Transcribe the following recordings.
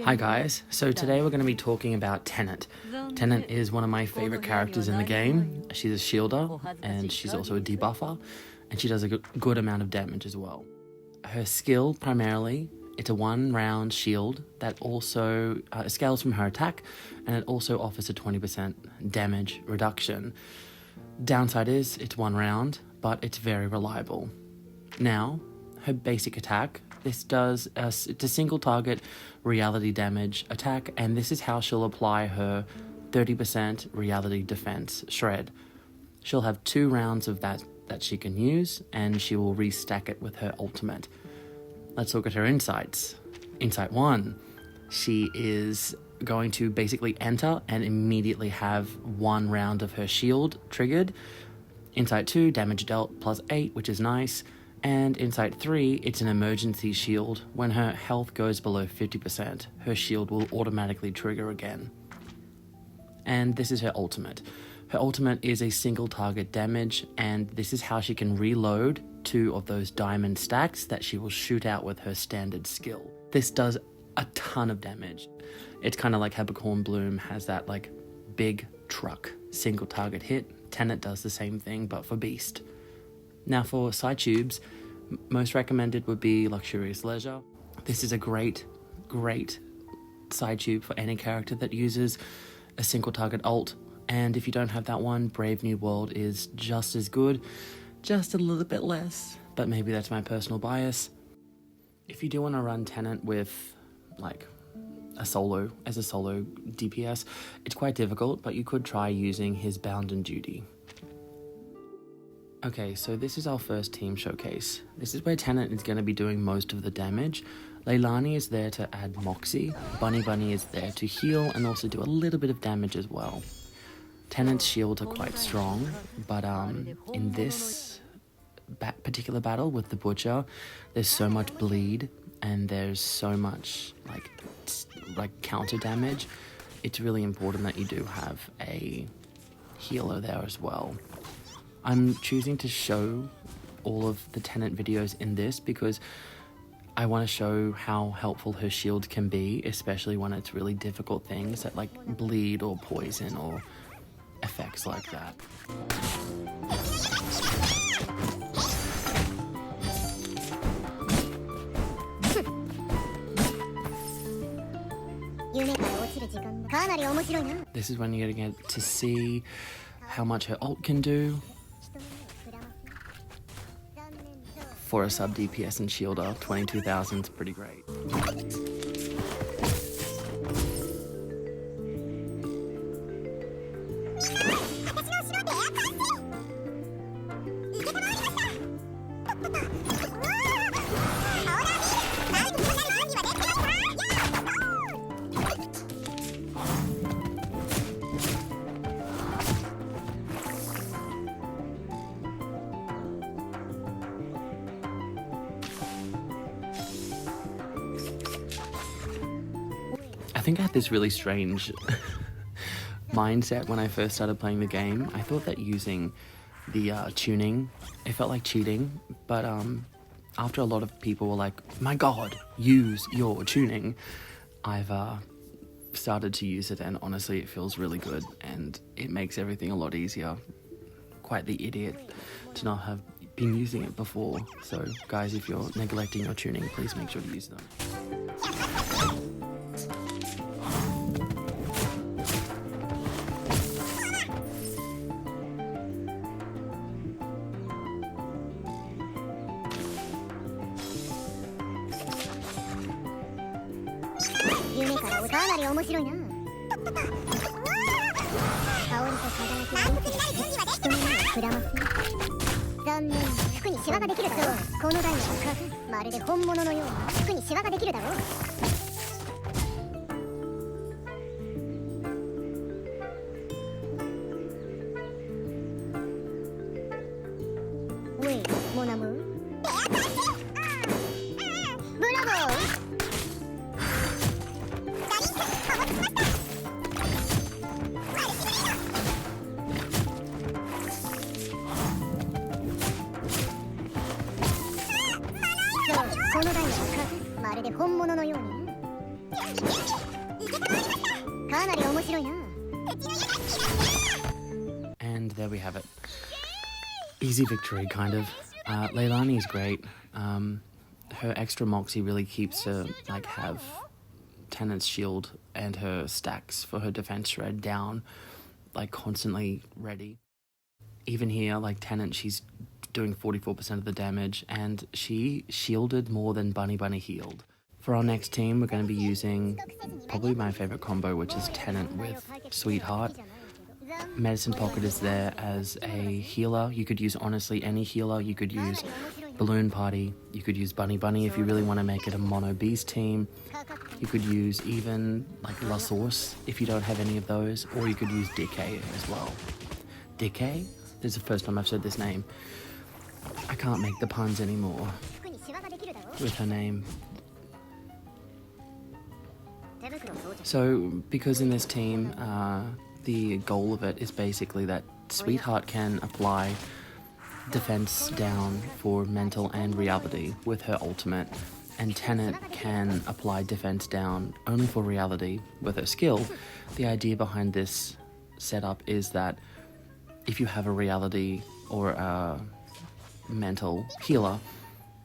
Hi guys, so today we're going to be talking about Tennant. Tennant is one of my favorite characters in the game. She's a shielder and she's also a debuffer, and she does a good amount of damage as well. Her skill primarily, it's a 1-round shield that also scales from her attack, and it also offers a 20% damage reduction. Downside is it's 1 round, but it's very reliable. Now, her basic attack, this does it's a single target reality damage attack, and this is how she'll apply her 30% reality defense shred. She'll have 2 rounds of that she can use, and she will restack it with her ultimate. Let's look at her insights. Insight 1, she is going to basically enter and immediately have 1 round of her shield triggered. Insight 2, damage dealt +8, which is nice. And Insight 3, it's an emergency shield. When her health goes below 50%, her shield will automatically trigger again. And this is her ultimate. Her ultimate is a single target damage, and this is how she can reload 2 of those diamond stacks that she will shoot out with her standard skill. This does a ton of damage. It's kind of like Peppercorn Bloom has that like big truck single target hit. Tennant does the same thing, but for Beast. Now for Psychubes, most recommended would be Luxurious Leisure. This is a great Psychube for any character that uses a single target ult, and if you don't have that one, Brave New World is just as good, just a little bit less, but maybe that's my personal bias. If you do want to run Tennant with like as a solo DPS, it's quite difficult, but you could try using his Bounden Duty. Okay, so this is our first team showcase. This is where Tennant is going to be doing most of the damage. Leilani is there to add Moxie. Bunny is there to heal and also do a little bit of damage as well. Tennant's shields are quite strong, but in this particular battle with the Butcher, there's so much bleed and there's so much like counter damage. It's really important that you do have a healer there as well. I'm choosing to show all of the Tennant videos in this because I want to show how helpful her shield can be, especially when it's really difficult things that like bleed or poison or effects like that. This is when you're going to get to see how much her ult can do. For a sub DPS and shielder, 22,000 is pretty great. I think I had this really strange mindset when I first started playing the game. I thought that using the tuning, it felt like cheating, but after a lot of people were like, my god, use your tuning, I've started to use it, and honestly it feels really good and it makes everything a lot easier. Quite the idiot to not have been using it before. So guys, if you're neglecting your tuning, please make sure to use them. And there we have it. Easy victory, kind of. Leilani is great. Her extra moxie really keeps her, like, have Tennant's shield and her stacks for her defense shred down, like, constantly ready. Even here, like, Tennant, she's doing 44% of the damage, and she shielded more than Bunny healed. For our next team, we're going to be using probably my favorite combo, which is Tennant with Sweetheart. Medicine Pocket is there as a healer. You could use, honestly, any healer. You could use Balloon Party. You could use Bunny if you really want to make it a mono beast team. You could use even, like, La Source if you don't have any of those, or you could use Decay as well. Decay? This is the first time I've said this name. I can't make the puns anymore with her name. So, because in this team, the goal of it is basically that Sweetheart can apply defense down for mental and reality with her ultimate, and Tennant can apply defense down only for reality with her skill. The idea behind this setup is that if you have a reality or a mental healer,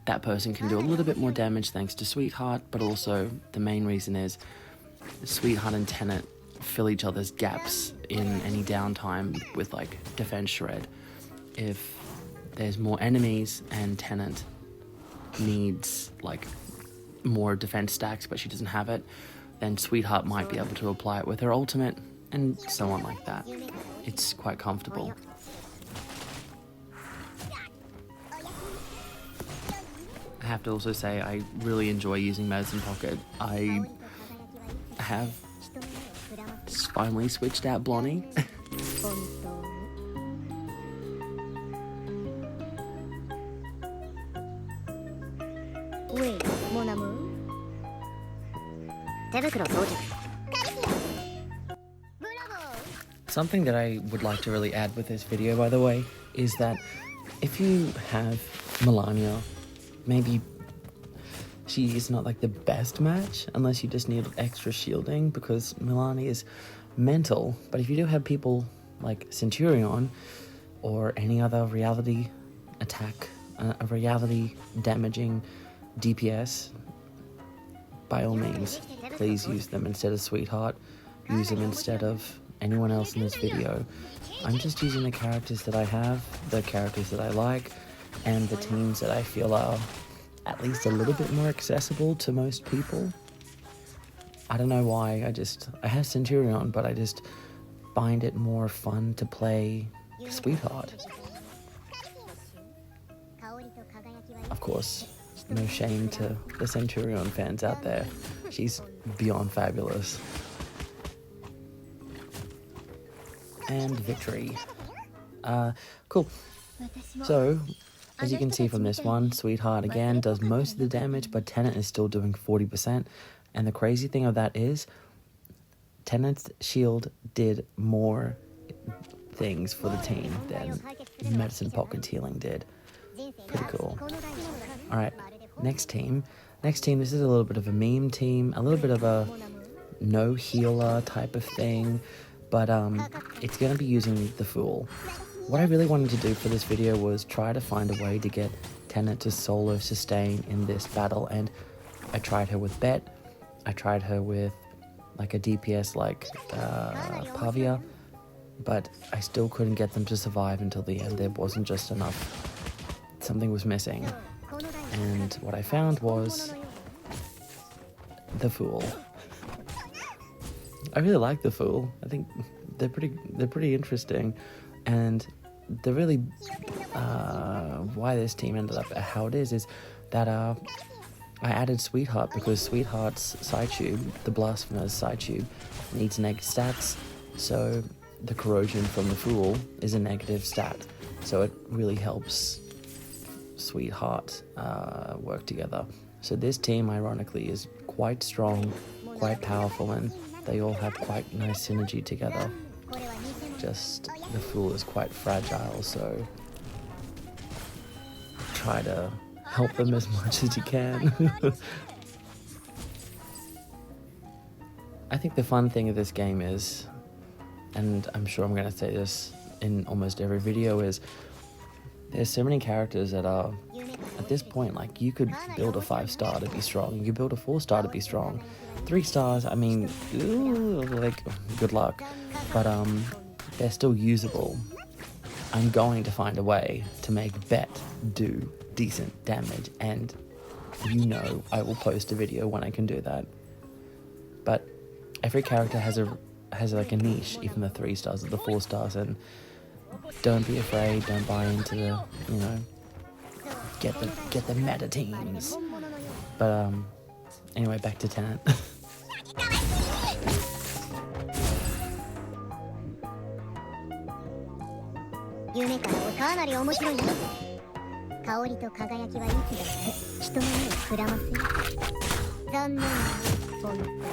that person can do a little bit more damage thanks to Sweetheart, but also the main reason is Sweetheart and Tennant fill each other's gaps in any downtime with, like, defense shred. If there's more enemies and Tennant needs, like, more defense stacks but she doesn't have it, then Sweetheart might be able to apply it with her ultimate, and so on like that. It's quite comfortable. I have to also say I really enjoy using Medicine Pocket. I have finally switched out Blonnie. Something that I would like to really add with this video, by the way, is that if you have Melania, maybe she is not, like, the best match unless you just need extra shielding, because Melania is mental. But if you do have people like Centurion or any other reality attack, a reality damaging DPS, by all means, please use them instead of Sweetheart. Use them instead of anyone else in this video. I'm just using the characters that I have, the characters that I like, and the teams that I feel are at least a little bit more accessible to most people. I don't know why, I have Centurion, but I just find it more fun to play Sweetheart. Of course, no shame to the Centurion fans out there. She's beyond fabulous. And victory. Cool. So, as you can see from this one, Sweetheart again does most of the damage, but Tennant is still doing 40%. And the crazy thing of that is, Tennant's shield did more things for the team than Medicine Pocket's healing did. Pretty cool. Alright, next team. This is a little bit of a meme team, a little bit of a no healer type of thing, but it's going to be using the Fool. What I really wanted to do for this video was try to find a way to get Tennant to solo sustain in this battle, and I tried her with Bet, I tried her with like a DPS like Pavia, but I still couldn't get them to survive until the end. There wasn't just enough. Something was missing. And what I found was the Fool. I really like the Fool. I think they're pretty interesting, and the really why this team ended up how it is that I added Sweetheart because Sweetheart's Psychube, the Blasphemer's Psychube, needs negative stats, so the corrosion from the Fool is a negative stat, so it really helps Sweetheart work together. So this team, ironically, is quite strong, quite powerful, and they all have quite nice synergy together. Just the Fool is quite fragile, so try to help them as much as you can. I think the fun thing of this game is, and I'm sure I'm going to say this in almost every video, is there's so many characters that are, at this point, like, you could build a 5-star to be strong, you could build a 4-star to be strong, 3 stars, I mean, ooh, like, good luck, but they're still usable. I'm going to find a way to make Bet do decent damage, and you know I will post a video when I can do that. But every character has like a niche, even the 3 stars or the 4 stars, and don't be afraid, don't buy into the, you know, get the meta teams. But anyway, back to Tennant. 夢からかなり面白いね。香りと輝きはいつだって人の目をくらますよ。残念な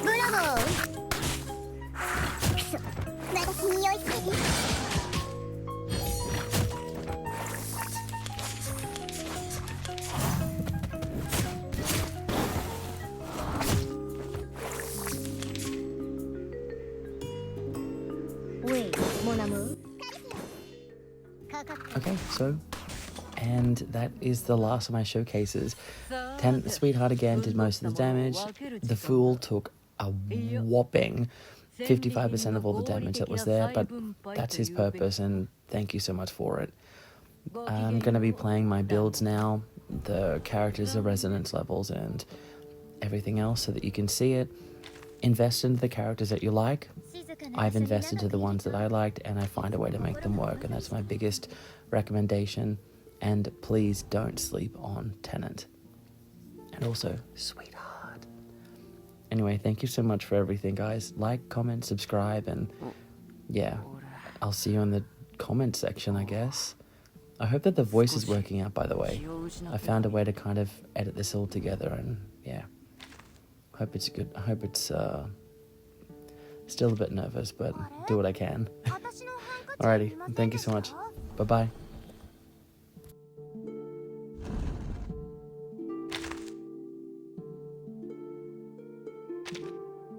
ブラボー。くそ、私に酔いつけて。Okay, so, and that is the last of my showcases. Tennant the Sweetheart again did most of the damage. The Fool took a whopping 55% of all the damage that was there, but that's his purpose, and thank you so much for it. I'm going to be playing my builds now, the characters, the resonance levels, and everything else so that you can see it. Invest into the characters that you like. I've invested into the ones that I liked, and I find a way to make them work, and that's my biggest recommendation. And please don't sleep on Tennant. And also, Sweetheart. Anyway, thank you so much for everything, guys. Like, comment, subscribe, and yeah, I'll see you in the comment section, I guess. I hope that the voice is working out, by the way. I found a way to kind of edit this all together, and yeah. Hope it's good. I hope it's still a bit nervous, but do what I can. Alrighty, thank you so much. Bye-bye.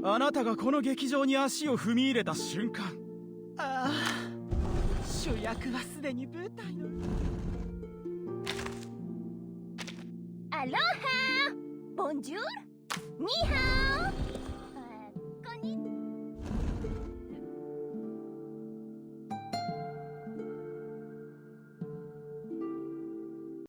あなたがこの劇場に足を踏み入れた瞬間、ああ、主役はすでに舞台の。アロハ、ボンジュール、ニーハー。